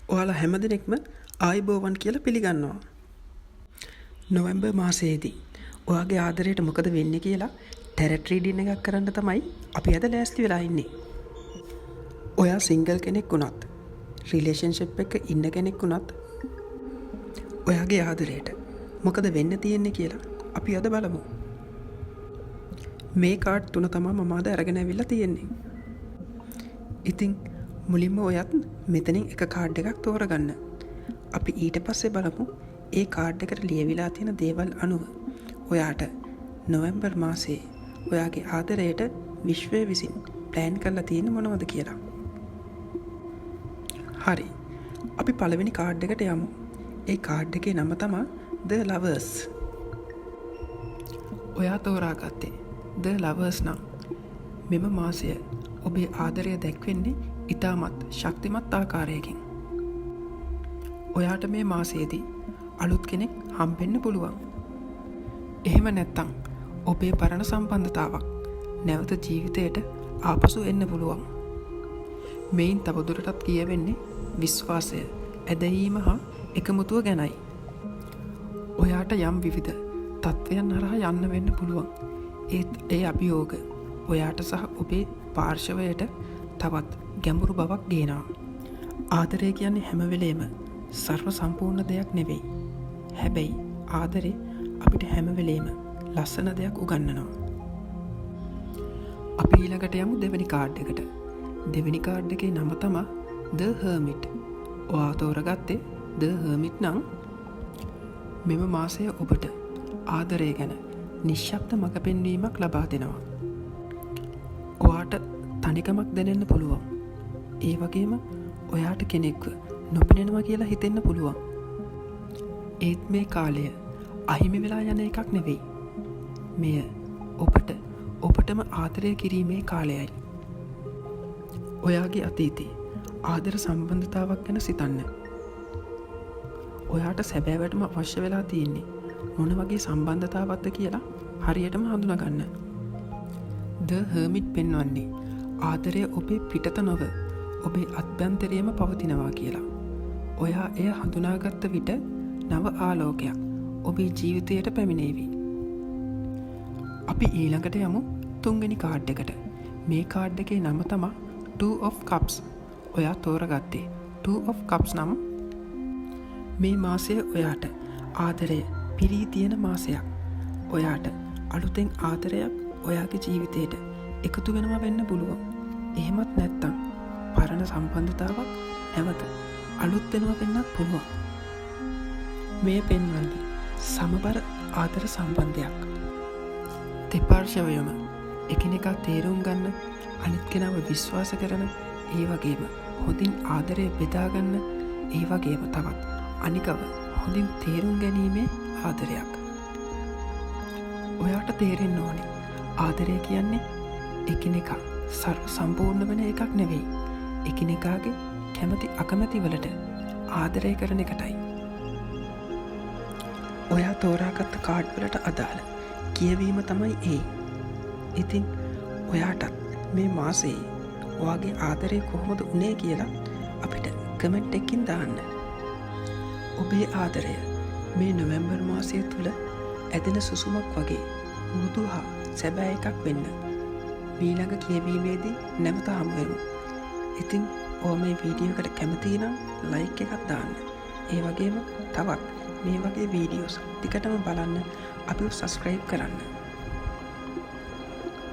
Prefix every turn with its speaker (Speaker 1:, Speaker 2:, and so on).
Speaker 1: ඔයාලා හැමදෙනෙක්ම ආයිබෝවන් කියලා පිළිගන්නවා. නොවැම්බර් මාසයේදී ඔයාගේ ආදරයට මොකද වෙන්නේ කියලා ටැරට් රීඩින් එකක් කරන්න තමයි අපි අද ලෑස්ති වෙලා ඉන්නේ. ඔයා සිංගල් කෙනෙක් වුණත්, රිලේෂන්ෂිප් එකක ඉන්න කෙනෙක් වුණත් ඔයාගේ ආදරයට මොකද වෙන්න තියෙන්නේ කියලා අපි අද බලමු. මේ කාඩ් 3 තමයි මම අද අරගෙන ඇවිල්ලා තියෙන්නේ. ඉතින් මුලින්ම ඔයත් මෙතනින් එක කාඩ් එකක් තෝරගන්න. අපි ඊට පස්සේ බලමු ඒ කාඩ් එකට ලියවිලා තියෙන දේවල් අනුව ඔයාට නොවැම්බර් මාසයේ ඔයාගේ ආදරයට විශ්වය විසින් ප්ලෑන් කරලා තියෙන්නේ මොනවද කියලා. හරි. අපි පළවෙනි කාඩ් එකට යමු. ඒ කාඩ් එකේ නම තමයි The Lovers. ඔයා තෝරාගත්තේ The Lovers නම් මෙම මාසය ඔබේ ආදරය දැක්වෙන්නේ ඉතාමත් ශක්තිමත් ආකාරයකින්. ඔයාට මේ මාසයේදී අලුත් කෙනෙක් හම්බෙන්න පුළුවන්. එහෙම නැත්තම් ඔබේ පරණ සම්බන්ධතාවක් නැවත ජීවිතයට ආපසු එන්න පුළුවන්. මෙයින් තවදුරටත් කියවෙන්නේ විශ්වාසය, ඇදහිීම හා එකමුතුව ගැනයි. ඔයාට යම් විවිධ තත්ත්වයන් හරහා යන්න වෙන්න පුළුවන්. ඒත් ඒ අභියෝග ඔයාට සහ ඔබේ පාර්ශවයට තවත් ගැඹුරු බවක් ගේනවා. ආදරය කියන්නේ හැම වෙලේම සර්ව සම්පූර්ණ දෙයක් නෙවෙයි. හැබැයි ආදරේ අපිට හැම වෙලේම ලස්සන දෙයක් උගන්වනවා. අපි ඊළඟට යමු දෙවෙනි කාඩ් එකට. දෙවෙනි කාඩ් එකේ නම තමයි The Hermit. ඔයා තෝරගත්තේ The Hermit නම් මෙම මාසය ඔබට ආදරය ගැන නිශ්ශබ්ද මඟ පෙන්වීමක් ලබා දෙනවා. ඔයාට තනිකමක් දැනෙන්න පුළුවන්. ඒ වගේම ඔයාට කෙනෙක්ව නොපෙනෙනවා කියලා හිතෙන්න පුළුවන්. ඒත් මේ කාලය අහිමි වෙලා යන එකක් නෙවෙයි. මෙය ඔබටම ආදරය කිරීමේ කාලයයි. ඔයාගේ අතීතයේ ආදර සම්බන්ධතාවක් ගැන සිතන්න. ඔයාට සැබෑවටම අවශ්‍ය වෙලා තියෙන්නේ මොන වගේ සම්බන්ධතාවක්ද කියලා හරියටම හඳුනාගන්න. The Hermit පෙන්වන්නේ ආදරය ඔබේ පිටත නොව ඔබේ අභ්‍යන්තරයේම පවතිනවා කියලා. ඔයා එය හඳුනාගත්ත විට නව ආලෝකයක් ඔබේ ජීවිතයට පැමිණේවි. අපි ඊළඟට යමු තුන්වෙනි කාඩ් එකට. මේ කාඩ් එකේ නම තමයි Two of Cups. ඔයා තෝරගත්තේ Two of Cups නම් මේ මාසය ඔයාට ආදරය පිරී තියෙන මාසයක්. ඔයාට අලුතෙන් ආදරයක් ඔයාගේ ජීවිතයට එකතු වෙනවා වෙන්න පුළුවන්. එහෙමත් නැත්තම් පරණ සම්බන්ධතාවක් නැවත අලුත් වෙනවා වෙන්නත් පුළුවන්. මේ පෙන්වන්නේ සමබර ආදර සම්බන්ධයක්. දෙපාර්ශ්වයම එකිනෙකා තේරුම් ගන්න, අනිත් කෙනාව විශ්වාස කරන, ඒ වගේම හොඳින් ආදරය බෙදා ගන්න, ඒ වගේම තවත් අනිකව හොඳින් තේරුම් ගැනීමේ ආදරයක්. ඔයාට තේරෙන්න ඕනේ ආදරය කියන්නේ එකිනෙකා සර්ව සම්පූර්ණ වෙන එකක් නෙවෙයි. එකිනෙකාගේ කැමති අකමැති වලට ආදරය කරන එකටයි. ඔයා තෝරාගත්ත කාඩ් වලට අදාළ කියවීම තමයි ඒ. ඉතින් ඔයාටත් මේ මාසයේ ඔයාගේ ආදරය කොහොමද උනේ කියලා අපිට කමෙන්ට් එකකින් දාන්න. ඔබේ ආදරය මේ නොවැම්බර් මාසය තුල ඇදෙන සුසුමක් වගේ මෘදු හා සැබෑ එකක් වෙන්න ඊළඟ කියවීමේදී නැවත හමු වෙමු. ඉතින් ඔයා මේ වීඩියෝ එකට කැමති නම් ලයික් එකක් දාන්න. ඒ වගේම තවත් මේ වගේ වීඩියෝස් ටිකටම බලන්න අපිව සබ්ස්ක්‍රයිබ් කරන්න.